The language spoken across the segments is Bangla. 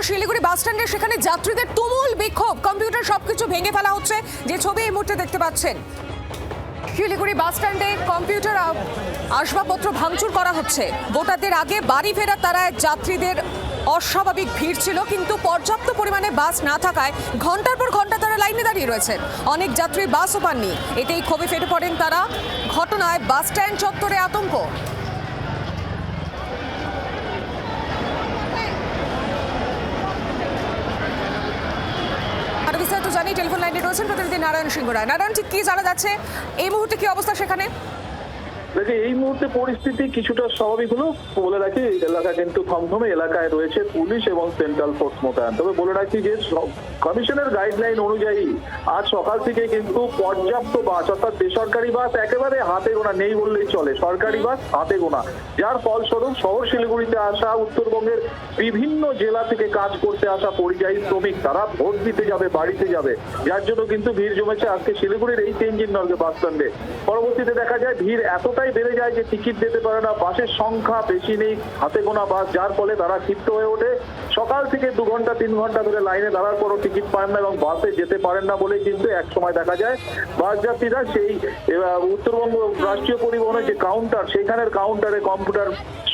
শিলিগুড়ি বাস স্ট্যান্ডে, সেখানে যাত্রীদের তুমুল বিক্ষোভ, কম্পিউটার সবকিছু ভেঙে ফেলা হচ্ছে, যে ছবি এই মুহূর্তে দেখতে পাচ্ছেন। শিলিগুড়ি বাস স্ট্যান্ডে কম্পিউটার আসবাবপত্র ভাঙচুর করা হচ্ছে। ভোটারদের আগে বাড়ি ফেরার তারায় যাত্রীদের অস্বাভাবিক ভিড় ছিল, কিন্তু পর্যাপ্ত পরিমাণে বাস না থাকায় ঘন্টার পর ঘন্টা তারা লাইনে দাঁড়িয়ে রয়েছেন। অনেক যাত্রী বাসও পাননি, এতেই ক্ষোভে ফেটে পড়েন তারা। ঘটনায় বাস স্ট্যান্ড চত্বরে আতঙ্ক। বিস্তারিত জানি, টেলিফোন লাইনে রয়েছেন প্রতিনিধি নারায়ণ সিংহ রায়। নারায়ণ, ঠিক কি জানা যাচ্ছে এই মুহূর্তে, কি অবস্থা সেখানে? দেখে এই মুহূর্তে পরিস্থিতি কিছুটা স্বাভাবিক হলো। বলে রাখি, এলাকা কিন্তু থমথমে, এলাকায় রয়েছে পুলিশ এবং সেন্ট্রাল ফোর্স মোতায়েন। তবে বলে রাখি যে কমিশনের গাইডলাইন অনুযায়ী আজ সকাল থেকে কিন্তু পর্যাপ্ত বাস, অর্থাৎ বেসরকারি বাস একেবারে হাতে গোনা, নেই বললেই চলে, সরকারি বাস হাতে গোনা। যার ফলস্বরূপ শহর শিলিগুড়িতে আসা উত্তরবঙ্গের বিভিন্ন জেলা থেকে কাজ করতে আসা পরিযায়ী শ্রমিক, তারা ভোট দিতে যাবে, বাড়িতে যাবে, যার জন্য কিন্তু ভিড় জমেছে আজকে শিলিগুড়ির এই তেনজিং নর্গে বাস স্ট্যান্ডে। পরবর্তীতে দেখা যায় ভিড় এতটাই বেড়ে যায় যে টিকিট দিতে পারে না, বাসের সংখ্যা বেশি নেই, হাতে গোনা বাস, যার ফলে তারা ক্ষিপ্ত হয়ে ওঠে। সকাল থেকে 2 ঘন্টা 3 ঘন্টা ধরে লাইনে দাঁড়ার পরও টিকিট পান না এবং বাসে যেতে পারেন না বলেই কিন্তু এক সময় দেখা যায় বাস যাত্রীরা সেই উত্তরবঙ্গ রাষ্ট্রীয় পরিবহনের যে কাউন্টার, সেখানের কাউন্টারে কম্পিউটার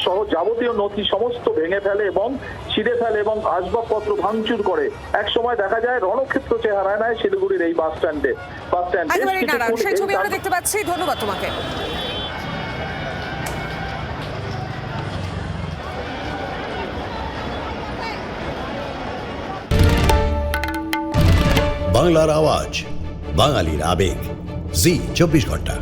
সহ যাবতীয় নথি সমস্ত ভেঙে ফেলে এবং ছিঁড়ে ফেলে এবং আসবাবপত্র ভাঙচুর করে। এক সময় দেখা যায় রণক্ষেত্র চেহারায় নেয় শিলিগুড়ির এই বাস স্ট্যান্ডে। সেই ছবি আমরা দেখতে পাচ্ছি, ধন্যবাদ তোমাকে। বাংলার আওয়াজ, বাঙালির আবেগ, জি 24 ঘন্টা।